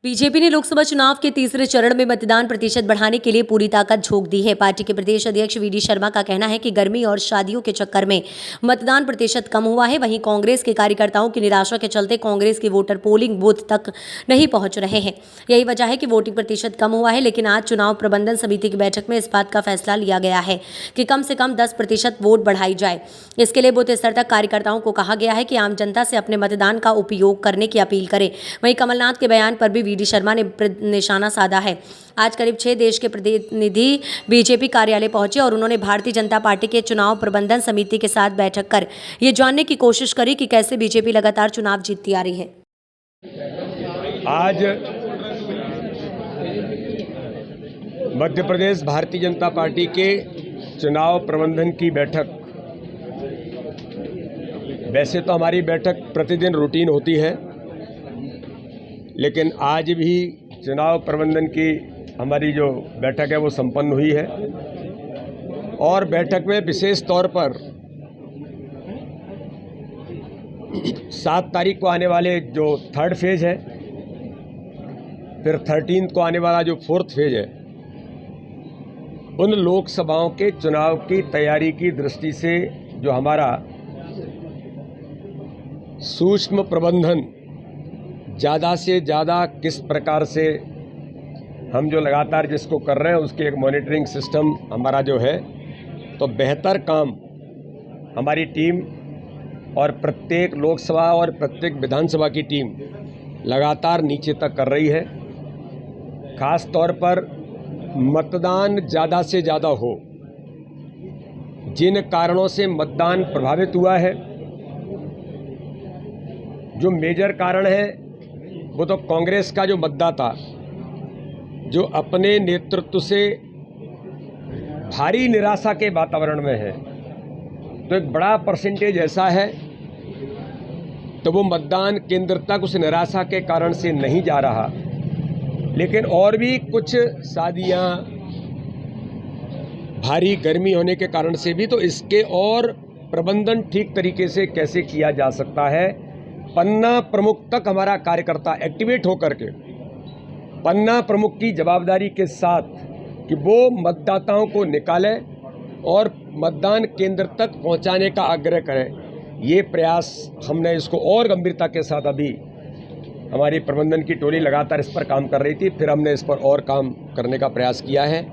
BJP ने लोकसभा चुनाव के तीसरे चरण में मतदान प्रतिशत बढ़ाने के लिए पूरी ताकत झोंक दी है। पार्टी के प्रदेश अध्यक्ष वीडी शर्मा का कहना है कि गर्मी और शादियों के चक्कर में मतदान प्रतिशत कम हुआ है। वहीं कांग्रेस के कार्यकर्ताओं की निराशा के चलते कांग्रेस के वोटर पोलिंग बूथ तक नहीं पहुंच रहे हैं। यही वजह है कि वोटिंग प्रतिशत कम हुआ है। लेकिन आज चुनाव प्रबंधन समिति की बैठक में इस बात का फैसला लिया गया है कि कम से कम 10% वोट बढ़ाई जाए। इसके लिए बूथ स्तर तक कार्यकर्ताओं को कहा गया है कि आम जनता से अपने मतदान का उपयोग करने की अपील करें। वहीं कमलनाथ के बयान पर भी वीडी शर्मा ने निशाना साधा है। आज करीब 6 देश के प्रतिनिधि बीजेपी कार्यालय पहुंचे और उन्होंने भारतीय जनता पार्टी के चुनाव प्रबंधन समिति के साथ बैठक कर ये जानने की कोशिश करी कि कैसे बीजेपी लगातार चुनाव जीतती आ रही है। आज मध्य प्रदेश भारतीय जनता पार्टी के चुनाव प्रबंधन की बैठक, वैसे तो हमारी बैठक प्रतिदिन रूटीन होती है, लेकिन आज भी चुनाव प्रबंधन की हमारी जो बैठक है वो संपन्न हुई है। और बैठक में विशेष तौर पर 7 तारीख को आने वाले जो 3rd फेज है, फिर 13 को आने वाला जो 4th फेज है, उन लोकसभाओं के चुनाव की तैयारी की दृष्टि से जो हमारा सूक्ष्म प्रबंधन ज़्यादा से ज़्यादा किस प्रकार से हम जो लगातार जिसको कर रहे हैं उसके एक मॉनिटरिंग सिस्टम हमारा जो है, तो बेहतर काम हमारी टीम और प्रत्येक लोकसभा और प्रत्येक विधानसभा की टीम लगातार नीचे तक कर रही है। खास तौर पर मतदान ज़्यादा से ज़्यादा हो, जिन कारणों से मतदान प्रभावित हुआ है, जो मेजर कारण है वो तो कांग्रेस का जो मतदाता जो अपने नेतृत्व से भारी निराशा के वातावरण में है, तो एक बड़ा परसेंटेज ऐसा है तो वो मतदान केंद्र तक उस निराशा के कारण से नहीं जा रहा। लेकिन और भी कुछ शादियां, भारी गर्मी होने के कारण से भी, तो इसके और प्रबंधन ठीक तरीके से कैसे किया जा सकता है, पन्ना प्रमुख तक हमारा कार्यकर्ता एक्टिवेट होकर के पन्ना प्रमुख की जवाबदारी के साथ कि वो मतदाताओं को निकाले और मतदान केंद्र तक पहुंचाने का आग्रह करें। ये प्रयास हमने इसको और गंभीरता के साथ, अभी हमारी प्रबंधन की टोली लगातार इस पर काम कर रही थी, फिर हमने इस पर और काम करने का प्रयास किया है।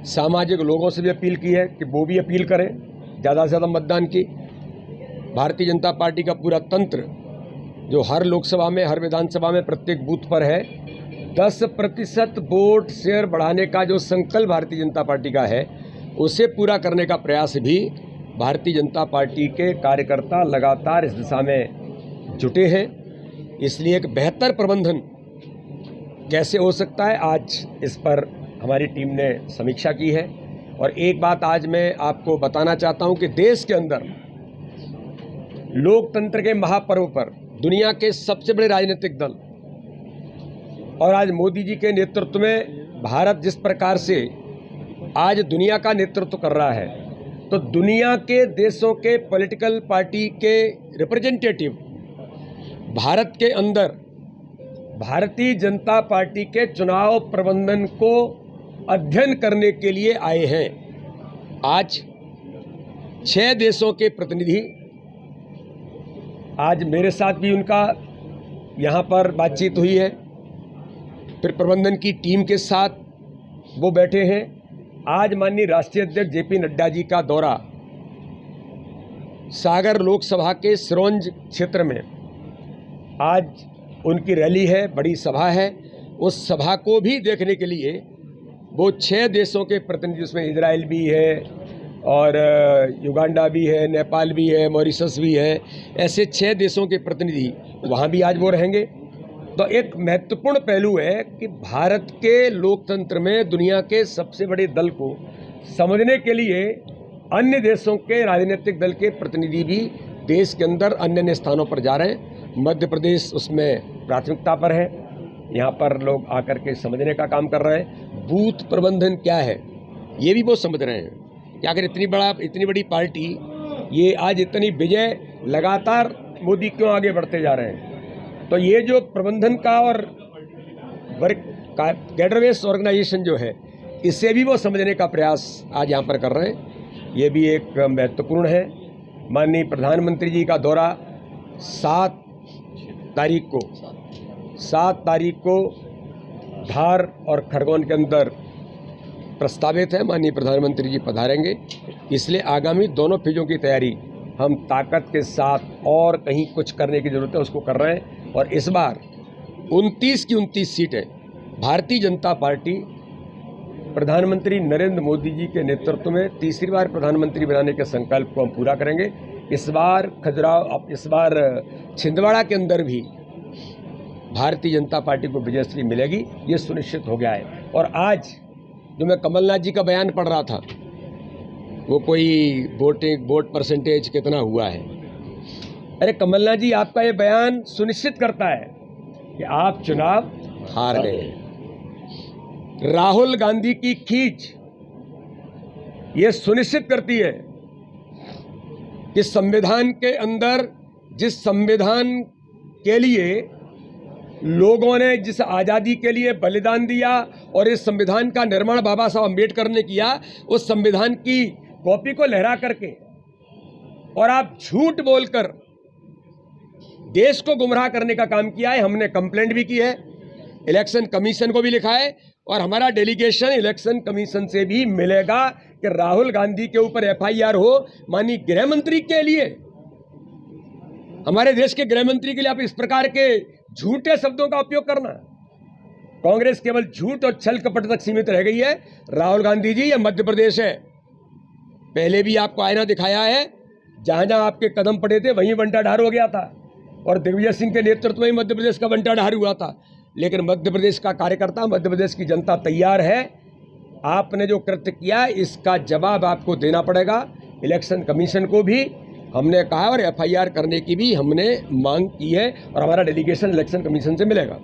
सामाजिक लोगों से भी अपील की है कि वो भी अपील करें ज़्यादा से ज़्यादा मतदान की। भारतीय जनता पार्टी का पूरा तंत्र जो हर लोकसभा में, हर विधानसभा में, प्रत्येक बूथ पर है, 10% वोट शेयर बढ़ाने का जो संकल्प भारतीय जनता पार्टी का है, उसे पूरा करने का प्रयास भी भारतीय जनता पार्टी के कार्यकर्ता लगातार इस दिशा में जुटे हैं। इसलिए एक बेहतर प्रबंधन कैसे हो सकता है, आज इस पर हमारी टीम ने समीक्षा की है। और एक बात आज मैं आपको बताना चाहता हूं कि देश के अंदर लोकतंत्र के महापर्व पर दुनिया के सबसे बड़े राजनीतिक दल और आज मोदी जी के नेतृत्व में भारत जिस प्रकार से आज दुनिया का नेतृत्व कर रहा है, तो दुनिया के देशों के पॉलिटिकल पार्टी के रिप्रेजेंटेटिव भारत के अंदर भारतीय जनता पार्टी के चुनाव प्रबंधन को अध्ययन करने के लिए आए हैं। आज 6 देशों के प्रतिनिधि, आज मेरे साथ भी उनका यहाँ पर बातचीत हुई है, फिर प्रबंधन की टीम के साथ वो बैठे हैं। आज माननीय राष्ट्रीय अध्यक्ष जेपी नड्डा जी का दौरा सागर लोकसभा के सिरोंज क्षेत्र में, आज उनकी रैली है, बड़ी सभा है। उस सभा को भी देखने के लिए वो 6 देशों के प्रतिनिधि, उसमें इजराइल भी है और युगांडा भी है, नेपाल भी है, मॉरिशस भी है, ऐसे 6 देशों के प्रतिनिधि वहाँ भी आज वो रहेंगे। तो एक महत्वपूर्ण पहलू है कि भारत के लोकतंत्र में दुनिया के सबसे बड़े दल को समझने के लिए अन्य देशों के राजनीतिक दल के प्रतिनिधि भी देश के अंदर अन्य अन्य स्थानों पर जा रहे हैं। मध्य प्रदेश उसमें प्राथमिकता पर है, यहाँ पर लोग आकर के समझने का काम कर रहे हैं। बूथ प्रबंधन क्या है ये भी वो समझ रहे हैं कि अगर इतनी बड़ी पार्टी, ये आज इतनी विजय, लगातार मोदी क्यों आगे बढ़ते जा रहे हैं। तो ये जो प्रबंधन का और वर्क कैडर बेस्ड ऑर्गेनाइजेशन जो है, इसे भी वो समझने का प्रयास आज यहाँ पर कर रहे हैं। ये भी एक महत्वपूर्ण है। माननीय प्रधानमंत्री जी का दौरा 7 तारीख को धार और खरगोन के अंदर प्रस्तावित है। माननीय प्रधानमंत्री जी पधारेंगे, इसलिए आगामी दोनों फेजों की तैयारी हम ताकत के साथ और कहीं कुछ करने की ज़रूरत है उसको कर रहे हैं। और इस बार 29 की 29 सीटें भारतीय जनता पार्टी प्रधानमंत्री नरेंद्र मोदी जी के नेतृत्व में तीसरी बार प्रधानमंत्री बनाने के संकल्प को हम पूरा करेंगे। इस बार छिंदवाड़ा के अंदर भी भारतीय जनता पार्टी को विजयश्री मिलेगी, ये सुनिश्चित हो गया है। और आज जो मैं कमलनाथ जी का बयान पढ़ रहा था, वो कोई वोट परसेंटेज कितना हुआ है, अरे कमलनाथ जी, आपका ये बयान सुनिश्चित करता है कि आप चुनाव हार गए। राहुल गांधी की खींच ये सुनिश्चित करती है कि संविधान के अंदर, जिस संविधान के लिए लोगों ने जिस आज़ादी के लिए बलिदान दिया और इस संविधान का निर्माण बाबा साहब अम्बेडकर ने किया, उस संविधान की कॉपी को लहरा करके और आप झूठ बोलकर देश को गुमराह करने का काम किया है। हमने कंप्लेंट भी की है, इलेक्शन कमीशन को भी लिखा है और हमारा डेलीगेशन इलेक्शन कमीशन से भी मिलेगा कि राहुल गांधी के ऊपर FIR हो। माननीय गृह मंत्री के लिए, हमारे देश के गृह मंत्री के लिए आप इस प्रकार के झूठे शब्दों का उपयोग करना, कांग्रेस केवल झूठ और छल कपट तक सीमित रह गई है। राहुल गांधी जी, ये मध्य प्रदेश है, पहले भी आपको आईना दिखाया है, जहां जहां आपके कदम पड़े थे वहीं बंटाढार हो गया था और दिग्विजय सिंह के नेतृत्व में ही मध्य प्रदेश का बंटाढार हुआ था। लेकिन मध्य प्रदेश का कार्यकर्ता, मध्य प्रदेश की जनता तैयार है। आपने जो कृत्य किया इसका जवाब आपको देना पड़ेगा। इलेक्शन कमीशन को भी हमने कहा और FIR करने की भी हमने मांग की है और हमारा डेलीगेशन इलेक्शन कमीशन से मिलेगा।